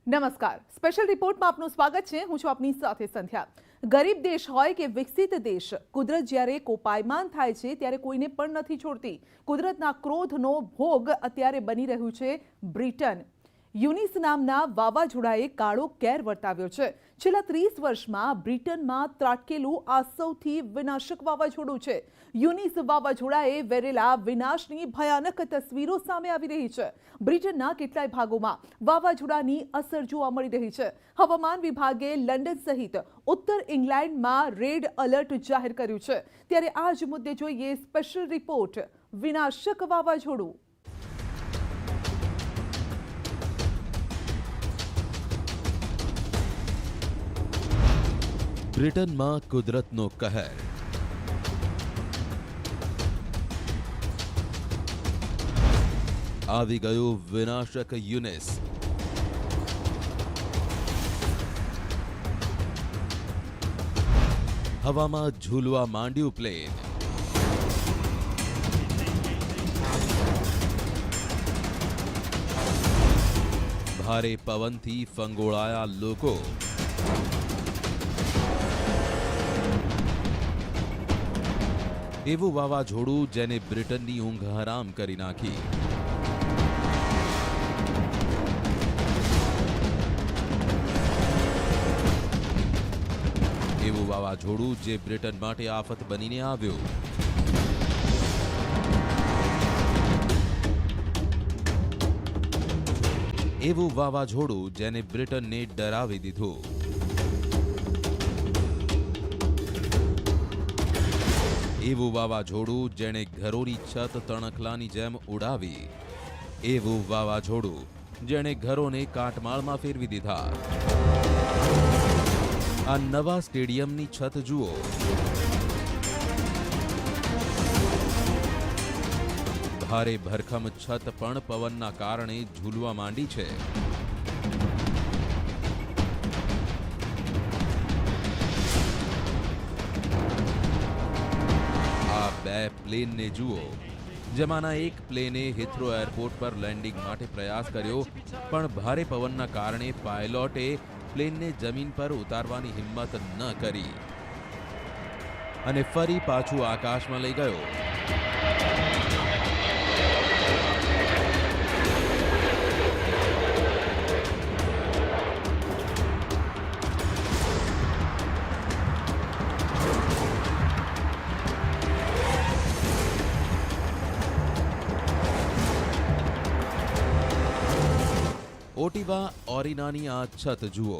નમસ્કાર. સ્પેશિયલ રિપોર્ટમાં આપનું સ્વાગત છે. હું છું આપની સાથે સંધ્યા. ગરીબ દેશ હોય કે વિકસિત દેશ, કુદરત જ્યારે કોપાયમાન થાય છે ત્યારે કોઈને પણ નથી છોડતી. કુદરતના ક્રોધનો ભોગ અત્યારે બની રહ્યું છે બ્રિટન. યુનિસ નામના વાવાઝોડાએ કાળો કેર વર્તાવ્યો છે. છેલ્લા 30 વર્ષમાં બ્રિટનમાં ત્રાટકેલું આ સૌથી વિનાશક વાવાઝોડું છે. યુનિસ વાવાઝોડાએ વેરેલા વિનાશની ભયાનક તસવીરો સામે આવી રહી છે. બ્રિટનના કેટલાય ભાગોમાં વાવાઝોડાની અસર જોવા મળી રહી છે. હવામાન વિભાગે લંડન સહિત ઉત્તર ઇંગ્લેન્ડમાં રેડ એલર્ટ જાહેર કર્યું છે. ત્યારે આ જ મુદ્દે જોઈએ સ્પેશિયલ રિપોર્ટ વિનાશક વાવાઝોડું. બ્રિટનમાં કુદરતનો કહેર. આવી ગયું વિનાશક યુનિસ. હવામાં ઝૂલવા માંડ્યું પ્લેન. ભારે પવનથી ફંગોળાયા લોકો. એવું વાવાઝોડું જેને બ્રિટનની ઊંઘ હરામ કરી નાખી. એવું વાવાઝોડું જે બ્રિટન માટે આફત બનીને આવ્યું. એવું વાવાઝોડું જેને બ્રિટનને ડરાવી દીધું. એવું વાવાઝોડું જેણે ઘરોની છત તણખલાની જેમ ઉડાવી. એવું વાવાઝોડું જેણે ઘરોને કાટમાળમાં ફેરવી દીધા. આ નવા સ્ટેડિયમની છત જુઓ. ભારે ભરખમ છત પણ પવનના કારણે ઝૂલવા માંડી છે. બે પ્લેનને જુઓ, જેમાંના એક પ્લેને હિથ્રો એરપોર્ટ પર લેન્ડિંગ માટે પ્રયાસ કર્યો, પણ ભારે પવનના કારણે પાયલોટે પ્લેનને જમીન પર ઉતારવાની હિંમત ન કરી અને ફરી પાછું આકાશમાં લઈ ગયો. ઓટીવા ઓરિનાની આ છત જુઓ.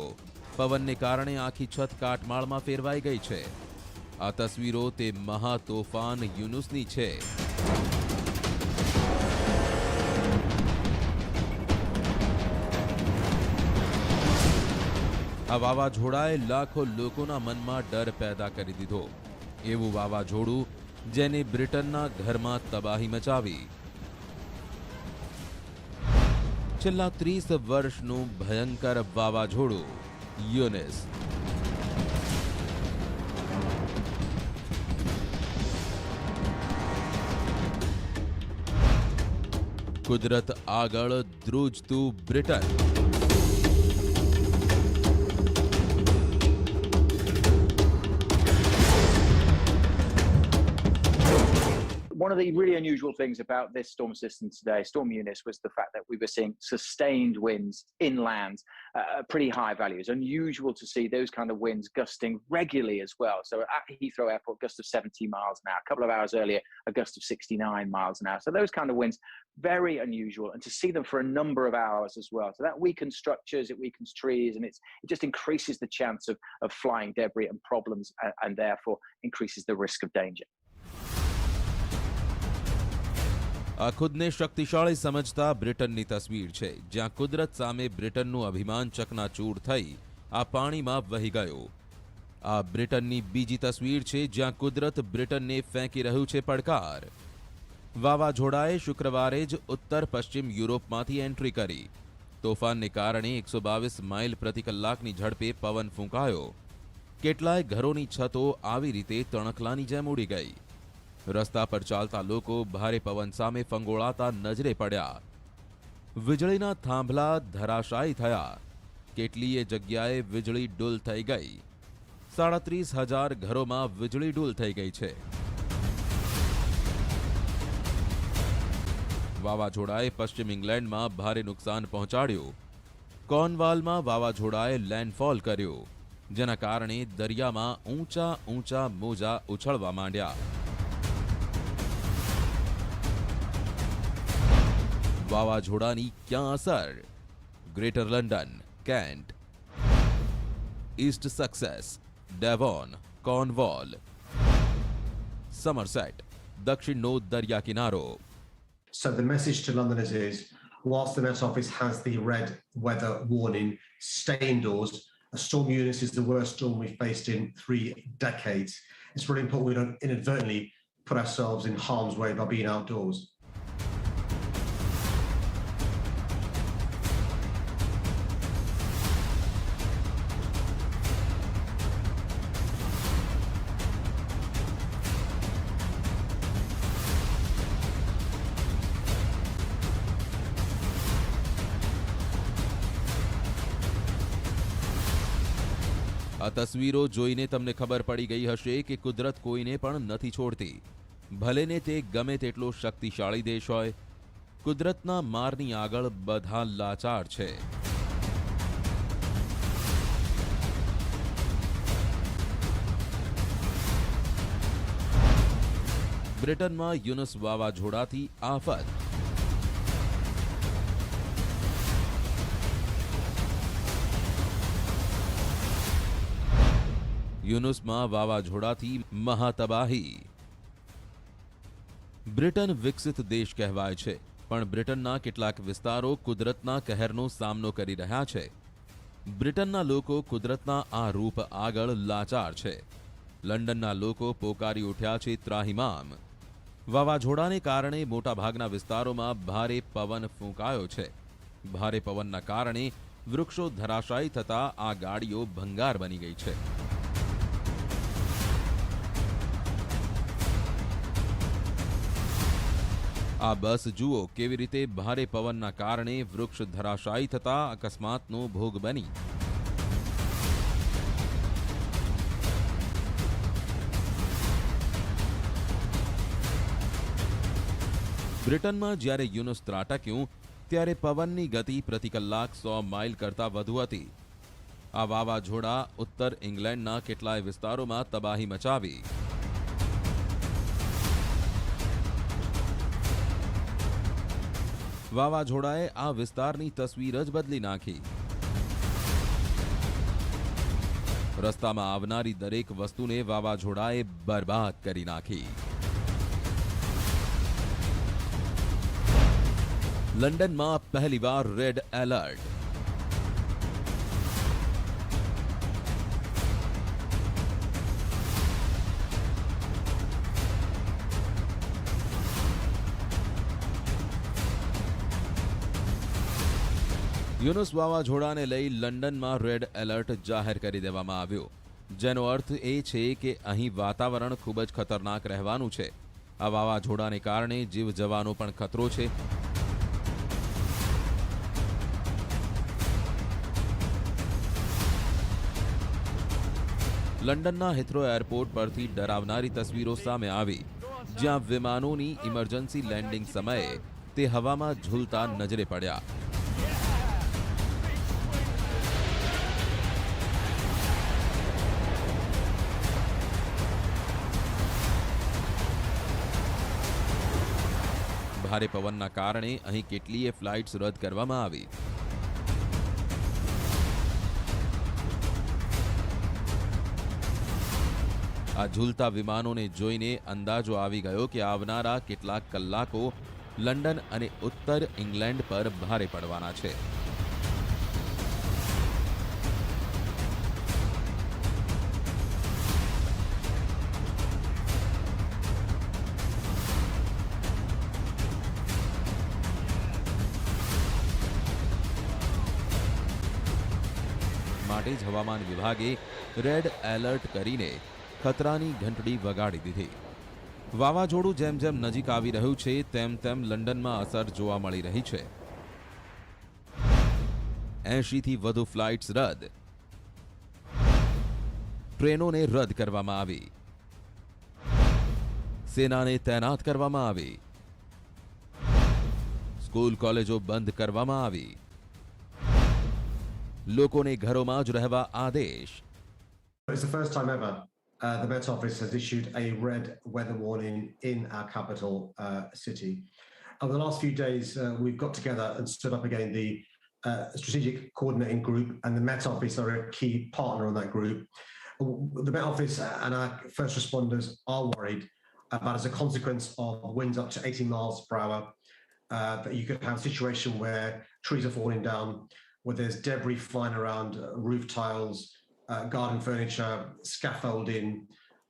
પવનને કારણે આખી છત કાટમાળમાં ફેરવાઈ ગઈ છે. આ તસવીરો તે મહા તોફાન યુનુસની છે. આ વાવાઝોડાએ લાખો લોકોના મનમાં ડર પેદા કરી દીધો. એવું વાવાઝોડું જેને બ્રિટનના ઘરમાં તબાહી મચાવી. છેલ્લા 30 વર્ષનું ભયંકર વાવાઝોડું યુનિસ. કુદરત આગળ ધ્રુજતું Britain. One of the really unusual things about this storm system today, Storm Eunice, was the fact that we were seeing sustained winds inland at pretty high values. Unusual to see those kind of winds gusting regularly as well. So at Heathrow Airport, gust of 70 miles an hour. A couple of hours earlier, a gust of 69 miles an hour. So those kind of winds, very unusual. And to see them for a number of hours as well. So that weakens structures, it weakens trees, and it just increases the chance of flying debris and problems, and therefore increases the risk of danger. આ ખુદને શક્તિશાળી સમજતા બ્રિટનની તસવીર છે, જ્યાં કુદરત સામે બ્રિટનનું અભિમાન ચકનાચૂર થઈ આ પાણીમાં વહી ગયો. આ બ્રિટનની બીજી તસવીર છે, જ્યાં કુદરત બ્રિટનને ફેંકી રહ્યું છે પડકાર. વાવાઝોડાએ શુક્રવારે જ ઉત્તર પશ્ચિમ યુરોપમાંથી એન્ટ્રી કરી. તોફાનને કારણે 122 માઇલ પ્રતિ કલાકની ઝડપે પવન ફૂંકાયો. કેટલાય ઘરોની છતો આવી રીતે તણખલાની જેમ ઉડી ગઈ. રસ્તા પર ચાલતા લોકો ભારે પવન સામે ફંગોળાતા નજરે પડ્યા. વીજળીના થાંભલા ધરાશાયી થયા. કેટલીય જગ્યાએ વીજળી ડૂલ થઈ ગઈ. 37,000 ઘરોમાં વીજળી ડૂલ થઈ ગઈ છે. વાવાઝોડાએ પશ્ચિમ ઇંગ્લેન્ડમાં ભારે નુકસાન પહોંચાડ્યું. કોર્નવાલમાં વાવાઝોડાએ લેન્ડફોલ કર્યું, જેના કારણે દરિયામાં ઊંચા ઊંચા મોજા ઉછળવા માંડ્યા. વાવાઝોડાની ક્યાં અસર? Greater London, Kent, East Sussex, Devon, Cornwall, Somerset, દક્ષિણનો દરિયા કિનારો. So the message to Londoners is, whilst the Met Office has the red weather warning, stay indoors. A storm Eunice is the worst storm we've faced in 3 decades. It's really important we don't inadvertently put ourselves in harm's way by being outdoors. આ તસવીરો જોઈને તમને ખબર પડી ગઈ હશે કે કુદરત કોઈને પણ નથી છોડતી. ભલેને તે ગમે તેટલો શક્તિશાળી દેશ હોય, કુદરતના મારની આગળ બધા લાચાર છે. બ્રિટનમાં યુનસ વાવાઝોડાથી આફત. યુનુસમાં વાવાઝોડાથી મહાતબાહી. બ્રિટન વિકસિત દેશ કહેવાય છે, પણ બ્રિટનના કેટલાક વિસ્તારો કુદરતના કહેરનો સામનો કરી રહ્યા છે. બ્રિટનના લોકો કુદરતના આ રૂપ આગળ લાચાર છે. લંડનના લોકો પોકારી ઉઠ્યા છે ત્રાહિમામ. વાવાઝોડાને કારણે મોટાભાગના વિસ્તારોમાં ભારે પવન ફૂંકાયો છે. ભારે પવનના કારણે વૃક્ષો ધરાશાયી થતા આ ગાડીઓ ભંગાર બની ગઈ છે. આ બસ જુઓ કેવી રીતે ભારે પવનના કારણે વૃક્ષ ધરાશાયી થતા અકસ્માતનો ભોગ બની. બ્રિટનમાં જ્યારે યુનુસ ત્રાટક્યું ત્યારે પવનની ગતિ પ્રતિ કલાક 100 માઇલ કરતાં વધુ હતી. આ વાવાઝોડા ઉત્તર ઇંગ્લેન્ડના કેટલાય વિસ્તારોમાં તબાહી મચાવી. વાવાઝોડાએ આ વિસ્તારની તસવીર જ બદલી નાખી. રસ્તામાં આવનારી દરેક વસ્તુને વાવાઝોડાએ બરબાદ કરી નાખી. લંડનમાં પહેલીવાર રેડ એલર્ટ. યુનુસ વાવાઝોડાને લઈ લંડનમાં રેડ એલર્ટ જાહેર કરી દેવામાં આવ્યું, જેનો અર્થ એ છે કે અહીં વાતાવરણ ખૂબ જ ખતરનાક રહેવાનું છે. આ વાવાઝોડાને કારણે જીવ જવાનો પણ ખતરો છે. લંડનના હિથ્રો એરપોર્ટ પરથી ડરાવનારી તસવીરો સામે આવી, જ્યાં વિમાનોની ઇમરજન્સી લેન્ડિંગ સમયે તે હવામાં ઝૂલતા નજરે પડ્યા. ભારે પવનના કારણે અહીં કેટલીય ફ્લાઇટ્સ રદ કરવામાં આવી. આ ઝૂલતા વિમાનોને જોઈને અંદાજો આવી ગયો કે આવનારા કેટલાક કલાકો લંડન અને ઉત્તર ઇંગ્લેન્ડ પર ભારે પડવાના છે. માટે જ હવામાન વિભાગે રેડ એલર્ટ કરીને ખતરાની ઘંટડી વગાડી દીધી. વાવાઝોડું જેમ જેમ નજીક આવી રહ્યું છે તેમ તેમ લંડનમાં અસર જોવા મળી રહી છે. 80થી વધુ ફ્લાઇટ્સ રદ. ટ્રેનોને રદ કરવામાં આવી. સેનાને તૈનાત કરવામાં આવી. સ્કૂલ કોલેજો બંધ કરવામાં આવી. લોકોને ઘરોમાં જ રહેવા આદેશ. It's the first time ever the Met Office has issued a red weather warning in our capital city. Over the last few days, we've got together and stood up again the strategic coordinating group, and the Met Office are a key partner on that group. The Met Office and our first responders are worried about, as a consequence of winds up to 80 miles per hour, that you could have a situation where trees are falling down, where there's debris flying around, roof tiles, garden furniture, scaffolding,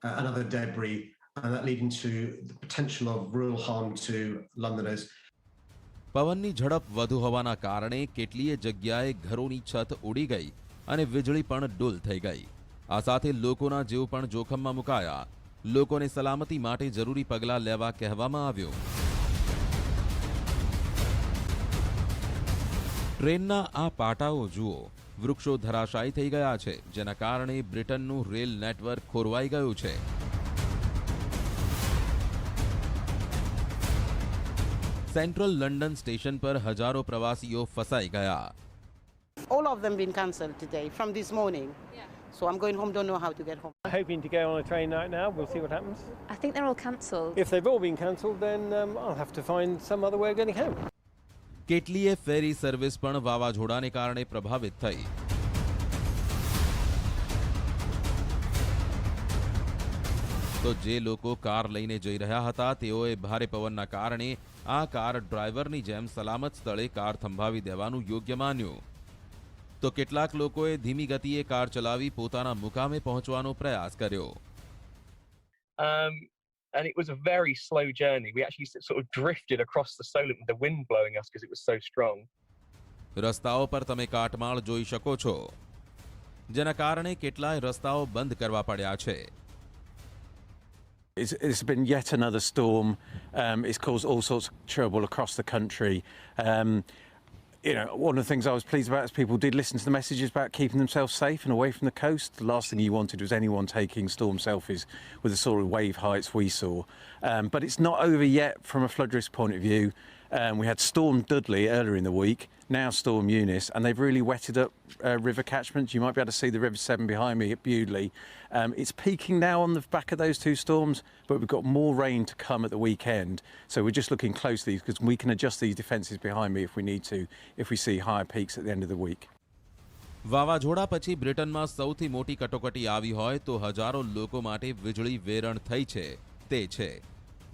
and other debris, and that leading to the potential of real harm to Londoners. પવનની ઝડપ વધુ હોવાના કારણે કેટલીય જગ્યાએ ઘરોની છત ઉડી ગઈ અને વીજળી પણ ડૂલ થઈ ગઈ. આ સાથે લોકોના જીવ પણ જોખમમાં મુકાયા. લોકોને સલામતી માટે જરૂરી પગલાં લેવા કહેવામાં આવ્યું. ટ્રેનના આ પાટાઓ જુઓ. વૃક્ષો ધરાશાયી થઈ ગયા છે, જેના કારણે બ્રિટનનું રેલ નેટવર્ક ખોરવાઈ ગયું છે. સેન્ટ્રલ લંડન સ્ટેશન પર હજારો પ્રવાસીઓ ફસાઈ ગયા. All of them been cancelled today from this morning. So I'm going home, don't know how to get home. Hoping to go on a train right now. We'll see what happens. I think they're all cancelled. If they've all been cancelled, then I'll have to find some other way of getting home. કેટલીય ferry service પણ વાવાઝોડાને કારણે પ્રભાવિત થઈ. તો જે લોકો car લઈને જઈ રહ્યા હતા તેઓએ ભારે પવનના કારણે આ કાર ડ્રાઈવરની જેમ સલામત સ્થળે કાર થંભાવી દેવાનું યોગ્ય માન્યું. તો કેટલાક લોકોએ ધીમી ગતિએ કાર ચલાવી પોતાના મુકામે પહોંચવાનો પ્રયાસ કર્યો. And it was a very slow journey. We actually sort of drifted across the Solent with the wind blowing us because it was so strong. રસ્તાઓ પર તમે કાટમાળ જોઈ શકો છો, જેના કારણે કેટલાય રસ્તાઓ બંધ કરવા પડ્યા છે. It's been yet another storm. It's caused all sorts of trouble across the country. One of the things I was pleased about is people did listen to the messages about keeping themselves safe and away from the coast. The last thing you wanted was anyone taking storm selfies with the sort of wave heights we saw. But it's not over yet from a flood risk point of view. We had Storm Dudley earlier in the week, now Storm Eunice, and they've really wetted up river catchments. You might be able to see the River Severn behind me at Bewdley. It's peaking now on the back of those two storms, but we've got more rain to come at the weekend. So we're just looking closely because we can adjust these defences behind me if we need to, if we see higher peaks at the end of the week. વાવાઝોડા પછી બ્રિટનમાં સૌથી મોટી કટોકટી આવી હોય તો હજારો લોકો માટે વીજળી વેરણ થઈ છે તે છે.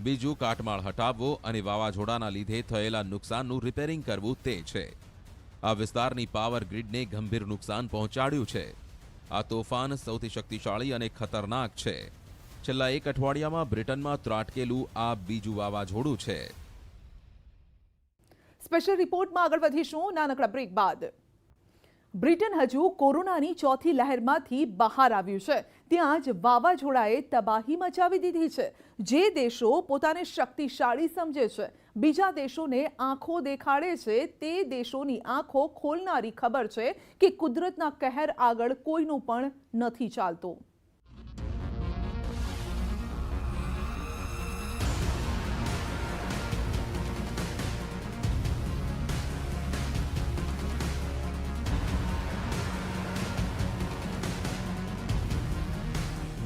બીજું કાટમાળ હટાવવો અને વાવાઝોડાના લીધે થયેલા નુકસાનનું રિપેરિંગ કરવું તે છે. આ વિસ્તારની પાવર ગ્રીડને ગંભીર નુકસાન પહોંચાડ્યું છે. આ તોફાન સૌથી શક્તિશાળી અને ખતરનાક છે. છેલ્લા એક અઠવાડિયામાં બ્રિટનમાં ત્રાટકેલું આ બીજું વાવાઝોડું છે. સ્પેશિયલ રિપોર્ટમાં આગળ વધીશું નાનકડા બ્રેક બાદ. બ્રિટન હજુ કોરોનાની ચોથી લહેરમાંથી બહાર આવ્યું છે, ત્યાં જ વાવાઝોડાએ તબાહી મચાવી દીધી છે. જે દેશો પોતાને શક્તિશાળી સમજે છે, બીજા દેશોને આંખો દેખાડે છે, તે દેશોની આંખો ખોલનારી ખબર છે કે કુદરતના કહેર આગળ કોઈનું પણ નથી ચાલતું.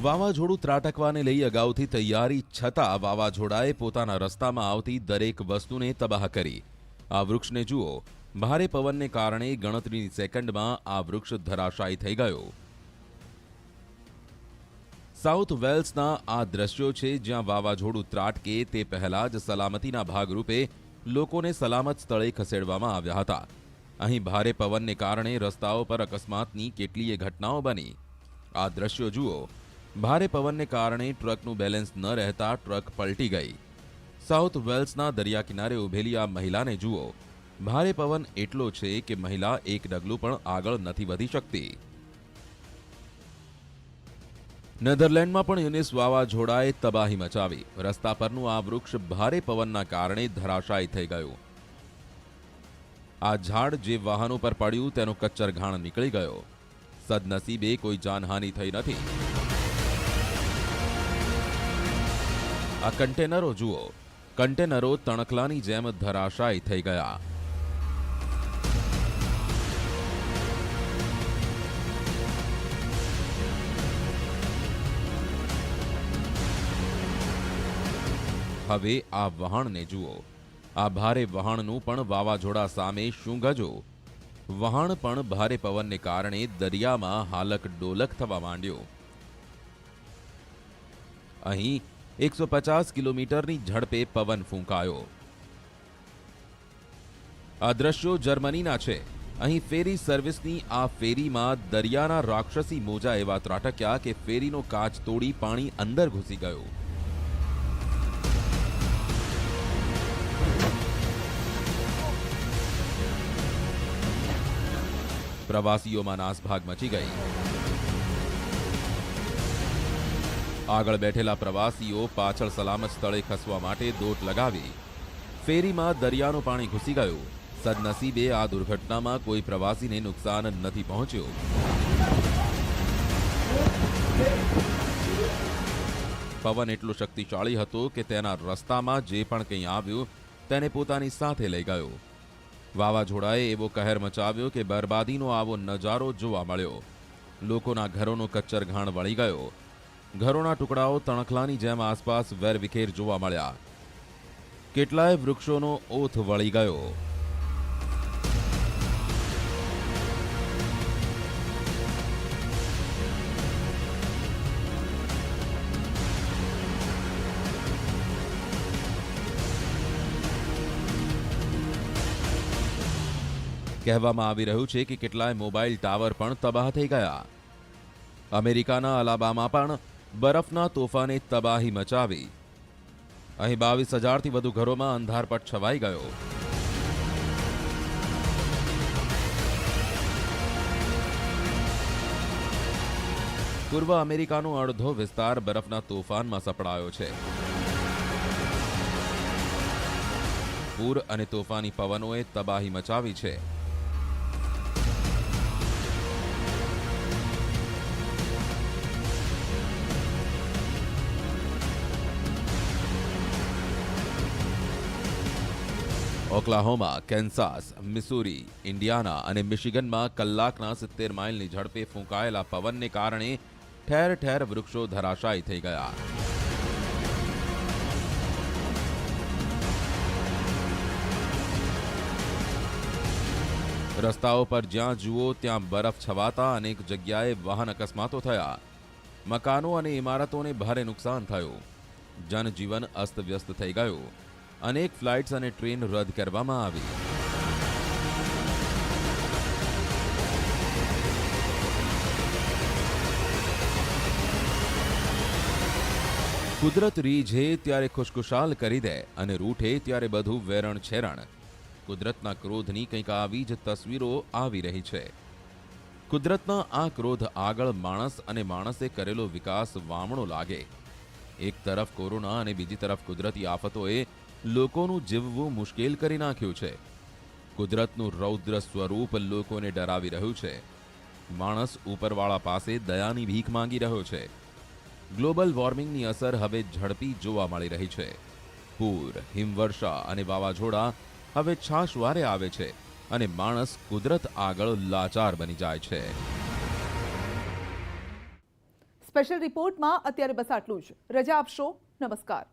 વાવાઝોડું ત્રાટકવાને લઈ અગાઉથી તૈયારી છતાં વાવાઝોડાએ પોતાના રસ્તામાં આવતી દરેક વસ્તુને તબાહ કરી. આ વૃક્ષને જુઓ. ભારે પવનને કારણે ગણતરીની સેકન્ડમાં આ વૃક્ષ ધરાશાયી થઈ ગયો. સાઉથ વેલ્સના આ દ્રશ્યો છે જ્યાં વાવાઝોડું ત્રાટકે તે પહેલા જ સલામતીના ભાગરૂપે લોકોને સલામત સ્થળે ખસેડવામાં આવ્યા હતા. અહીં ભારે પવનને કારણે રસ્તાઓ પર અકસ્માતની કેટલીય ઘટનાઓ બની. આ દ્રશ્યો જુઓ. ભારે પવનને કારણે ટ્રકનું બેલેન્સ ન રહેતા ટ્રક પલટી ગઈ. સાઉથ વેલ્સના દરિયા કિનારે ઉભેલી આ મહિલાને જુઓ. ભારે પવન એટલો છે કે મહિલા એક ડગલું પણ આગળ નથી વધી શકતી. નેધરલેન્ડમાં પણ યુનિસ વાવાઝોડાએ તબાહી મચાવી. રસ્તા પરનું આ વૃક્ષ ભારે પવનના કારણે ધરાશાયી થઈ ગયું. આ ઝાડ જે વાહનો પર પડ્યું તેનો કચ્ચર ઘાણ નીકળી ગયો. સદનસીબે કોઈ જાનહાનિ થઈ નથી. આ કન્ટેનરો જુઓ. કન્ટેનરો તણખલાની જેમ ધરાશાયી થઈ ગયા. હવે આ વહાણને જુઓ. આ ભારે વહાણનું પણ વાવાઝોડા સામે શું ગજો. વહાણ પણ ભારે પવનને કારણે દરિયામાં હાલક ડોલક થવા માંડ્યો. અહીં 150 કિલોમીટરની ઝડપે પવન ફૂંકાયો. આ દ્રશ્યો જર્મનીના છે. અહીં ફેરી સર્વિસની આ ફેરીમાં દરિયાના રાક્ષસી મોજા એવા ત્રાટક્યા કે ફેરીનો કાચ તોડી પાણી અંદર ઘૂસી ગયો. પ્રવાસીઓમાં નાસભાગ મચી ગઈ. આગળ બેઠેલા પ્રવાસીઓ પાછળ સલામત સ્થળે ખસવા માટે દોટ લગાવી. ફેરીમાં દરિયાનું પાણી ઘૂસી ગયું. સદનસીબે આ દુર્ઘટનામાં કોઈ પ્રવાસીને નુકસાન નથી પહોંચ્યું. પવન એટલો શક્તિશાળી હતો કે તેના રસ્તામાં જે પણ કંઈ આવ્યું તેને પોતાની સાથે લઈ ગયો. વાવાઝોડાએ એવો કહેર મચાવ્યો કે બરબાદીનો આવો નજારો જોવા મળ્યો. લોકોના ઘરોનો કચ્ચર ઘાણ વળી ગયો. ઘરોના ટુકડાઓ તણખલાની જેમ આસપાસ વેરવિખેર જોવા મળ્યા. કેટલાય વૃક્ષોનો ઓથ વળી ગયો. કહેવામાં આવી રહ્યું છે કે કેટલાય મોબાઈલ ટાવર પણ તબાહ થઈ ગયા. અમેરિકાના અલાબામાં પણ બરફના તોફાને તબાહી મચાવી. અહીં 22,000થી વધુ ઘરોમાં અંધારપટ છવાઈ ગયો. પૂર્વ અમેરિકાનો અડધો વિસ્તાર બરફના તોફાનમાં સપડાયો છે. પૂર અને તોફાની પવનોએ તબાહી મચાવી છે. ઓક્લાહોમા, કેન્સાસ, મિસુરી, ઇન્ડિયાના અને મિશિગનમાં કલાકના 70 માઇલની ઝડપે ફૂંકાયેલા પવનને કારણે ઠેર ઠેર વૃક્ષો ધરાશાયી થઈ ગયા. રસ્તાઓ પર જ્યાં જુઓ ત્યાં બરફ છવાતા અનેક જગ્યાએ વાહન અકસ્માતો થયા. મકાનો અને ઇમારતોને ભારે નુકસાન થયું. જનજીવન અસ્તવ્યસ્ત થઈ ગયું. અનેક ફ્લાઇટ્સ અને ટ્રેન રદ કરવામાં આવી. કુદરત રીઝે ત્યારે ખુશખુશાલ કરી દે અને રૂઠે ત્યારે બધું વેરણ છેરણ. કુદરતના ક્રોધની કંઈક આવી જ તસવીરો આવી રહી છે. કુદરતના આ ક્રોધ આગળ માણસ અને માણસે કરેલો વિકાસ વામણો લાગે. એક તરફ કોરોના અને બીજી તરફ કુદરતી આફતોએ લોકોનું જીવવું મુશ્કેલ કરી નાખ્યું છે. કુદરતનું રૌદ્ર સ્વરૂપ લોકોને ડરાવી રહ્યું છે. માણસ ઉપરવાળા પાસે દયાની ભીખ માંગી રહ્યો છે. ગ્લોબલ વોર્મિંગની અસર હવે ઝડપી જોવા મળી રહી છે. પૂર, હિમવર્ષા અને વાવાઝોડા હવે છાશવારે આવે છે અને માણસ કુદરત આગળ લાચાર બની જાય છે. સ્પેશિયલ રિપોર્ટમાં અત્યારે બસ આટલું જ. રજા આપશો. નમસ્કાર.